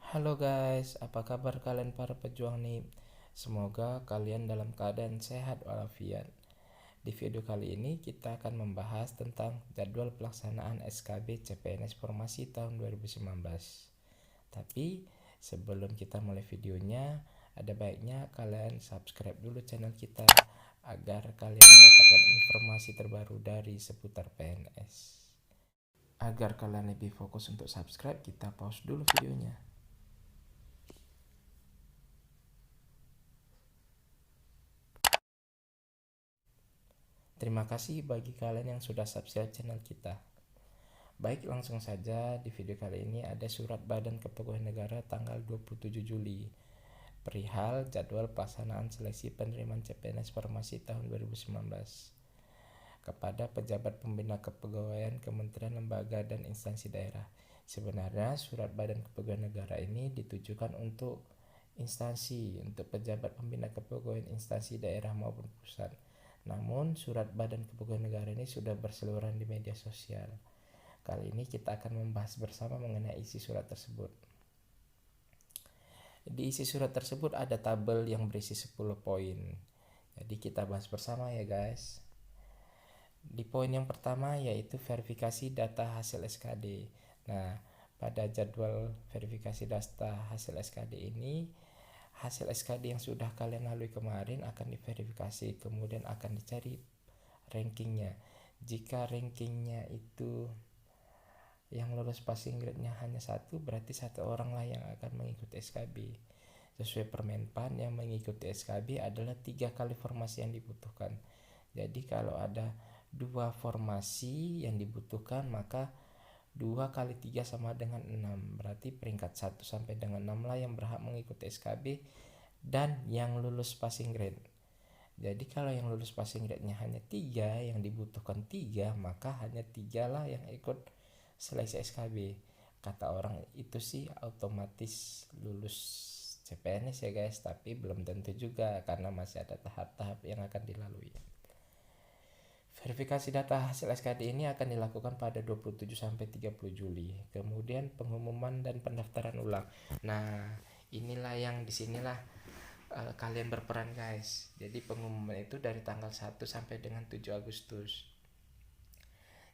Halo guys, apa kabar kalian para pejuang nih? Semoga kalian dalam keadaan sehat walafiat. Di video kali ini kita akan membahas tentang jadwal pelaksanaan SKB CPNS Formasi tahun 2019. Tapi sebelum kita mulai videonya, ada baiknya kalian subscribe dulu channel kita agar kalian mendapatkan informasi terbaru dari seputar PNS. Agar kalian lebih fokus untuk subscribe, kita pause dulu videonya. Terima kasih bagi kalian yang sudah subscribe channel kita. Baik, langsung saja di video kali ini ada surat Badan Kepegawaian Negara tanggal 27 Juli perihal jadwal pelaksanaan seleksi penerimaan CPNS Formasi tahun 2019 kepada pejabat pembina kepegawaian Kementerian Lembaga dan Instansi Daerah. Sebenarnya surat Badan Kepegawaian Negara ini ditujukan untuk untuk pejabat pembina kepegawaian instansi daerah maupun pusat. Namun surat Badan Kepegawaian Negara ini sudah berseliweran di media sosial. Kali ini kita akan membahas bersama mengenai isi surat tersebut. Di isi surat tersebut ada tabel yang berisi 10 poin. Jadi kita bahas bersama ya guys. Di poin yang pertama yaitu verifikasi data hasil SKD. Nah, pada jadwal verifikasi data hasil SKD ini, hasil SKD yang sudah kalian lalui kemarin akan diverifikasi, kemudian akan dicari rankingnya. Jika rankingnya itu yang lulus passing grade-nya hanya satu, berarti satu orang lah yang akan mengikuti SKB. Sesuai Permenpan, yang mengikuti SKB adalah 3 kali formasi yang dibutuhkan. Jadi kalau ada 2 formasi yang dibutuhkan, maka 2 kali 3 sama dengan 6. Berarti peringkat 1 sampai dengan 6 lah yang berhak mengikuti SKB dan yang lulus passing grade. Jadi kalau yang lulus passing grade-nya hanya 3, yang dibutuhkan 3, maka hanya 3 lah yang ikut seleksi SKB. Kata orang itu sih otomatis lulus CPNS ya guys, tapi belum tentu juga karena masih ada tahap-tahap yang akan dilalui. Verifikasi data hasil SKD ini akan dilakukan pada 27 sampai 30 Juli. Kemudian pengumuman dan pendaftaran ulang. Nah, inilah yang disinilah kalian berperan guys. Jadi pengumuman itu dari tanggal 1 sampai dengan 7 Agustus.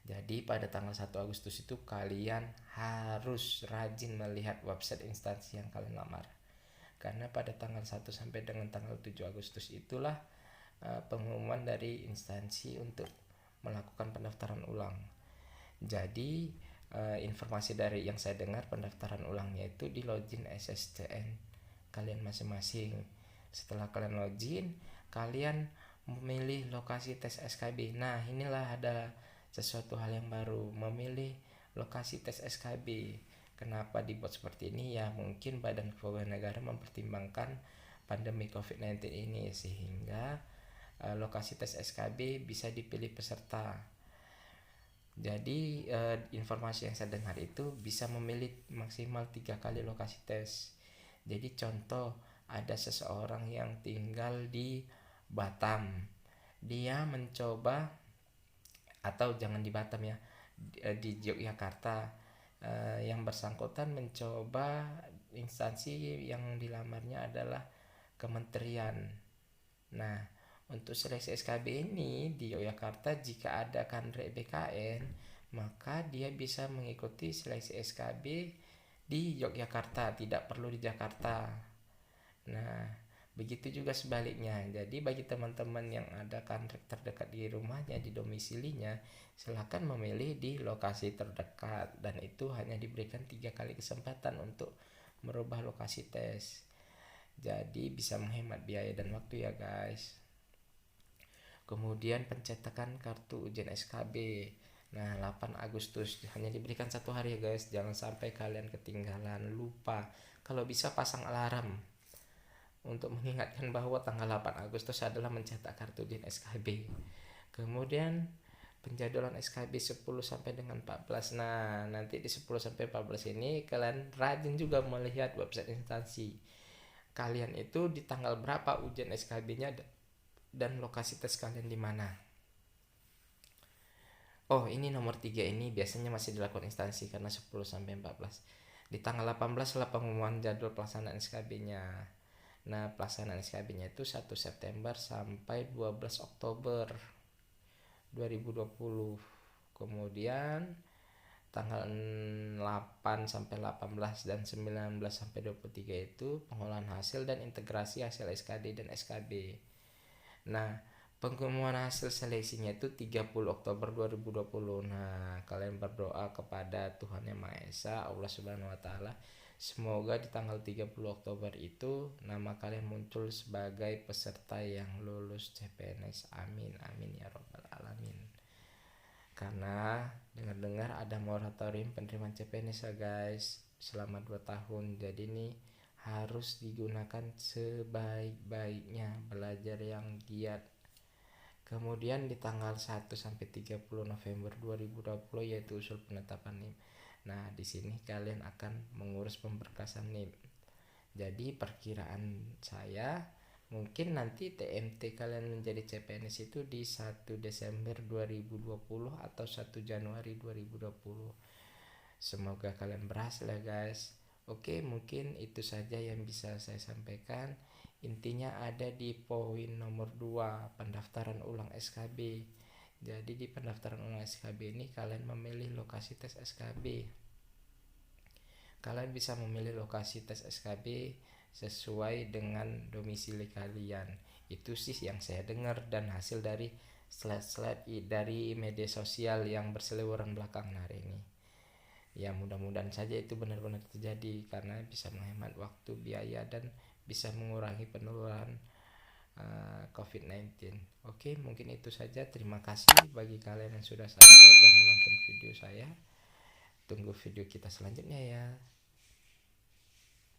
Jadi pada tanggal 1 Agustus itu kalian harus rajin melihat website instansi yang kalian lamar. Karena pada tanggal 1 sampai dengan tanggal 7 Agustus itulah pengumuman dari instansi untuk melakukan pendaftaran ulang. Jadi informasi dari yang saya dengar, pendaftaran ulangnya itu di login SSCN kalian masing-masing. Setelah kalian login, kalian memilih lokasi tes SKB. Nah, inilah ada sesuatu hal yang baru, memilih lokasi tes SKB. Kenapa dibuat seperti ini? Ya mungkin Badan Kepegawaian Negara mempertimbangkan pandemi COVID-19 ini, sehingga lokasi tes SKB bisa dipilih peserta. Jadi informasi yang saya dengar itu bisa memilih maksimal 3 kali lokasi tes. Jadi contoh, ada seseorang yang tinggal di Batam, dia mencoba, atau jangan di Batam ya, di Yogyakarta, yang bersangkutan mencoba instansi yang dilamarnya adalah kementerian. Nah, untuk seleksi SKB ini di Yogyakarta, jika ada kanre BKN, maka dia bisa mengikuti seleksi SKB di Yogyakarta, tidak perlu di Jakarta. Nah, begitu juga sebaliknya. Jadi bagi teman-teman yang ada kantor terdekat di rumahnya, di domisilinya, silakan memilih di lokasi terdekat, dan itu hanya diberikan 3 kali kesempatan untuk merubah lokasi tes. Jadi bisa menghemat biaya dan waktu ya guys. Kemudian pencetakan kartu ujian SKB. Nah, 8 Agustus hanya diberikan 1 hari ya guys. Jangan sampai kalian ketinggalan, lupa. Kalau bisa pasang alarm untuk mengingatkan bahwa tanggal 8 Agustus adalah mencetak kartu ujian SKB. Kemudian penjadwalan SKB 10 sampai dengan 14. Nah, nanti di 10 sampai 14 ini kalian rajin juga melihat website instansi kalian itu di tanggal berapa ujian SKB-nya dan lokasi tes kalian di mana. Oh, ini nomor 3 ini biasanya masih dilakukan instansi karena 10 sampai 14. Di tanggal 18 lah pengumuman jadwal pelaksanaan SKB-nya. Nah, pelaksanaan SKB-nya itu 1 September sampai 12 Oktober 2020. Kemudian tanggal 8 sampai 18 dan 19 sampai 23 itu pengolahan hasil dan integrasi hasil SKD dan SKB. Nah, pengumuman hasil seleksinya itu 30 Oktober 2020. Nah, kalian berdoa kepada Tuhan Yang Maha Esa, Allah Subhanahu wa taala, semoga di tanggal 30 Oktober itu nama kalian muncul sebagai peserta yang lulus CPNS. Amin amin ya robbal alamin. Karena dengar-dengar ada moratorium penerimaan CPNS ya guys, selama 2 tahun. Jadi ini harus digunakan sebaik-baiknya, belajar yang giat. Kemudian di tanggal 1 sampai 30 November 2020 yaitu usul penetapan NIM. Nah, di sini kalian akan mengurus pemberkasan NIM. Jadi perkiraan saya mungkin nanti TMT kalian menjadi CPNS itu di 1 Desember 2020 atau 1 Januari 2020. Semoga kalian berhasil ya guys. Oke, mungkin itu saja yang bisa saya sampaikan. Intinya ada di poin nomor 2, pendaftaran ulang SKB. Jadi di pendaftaran ulang SKB ini kalian memilih lokasi tes SKB. Kalian bisa memilih lokasi tes SKB sesuai dengan domisili kalian. Itu sih yang saya dengar dan hasil dari slide-slide dari media sosial yang berseliweran belakangan hari ini. Ya, mudah-mudahan saja itu benar-benar terjadi karena bisa menghemat waktu, biaya, dan bisa mengurangi penularan COVID-19. Oke, mungkin itu saja. Terima kasih bagi kalian yang sudah subscribe dan menonton video saya. Tunggu video kita selanjutnya ya.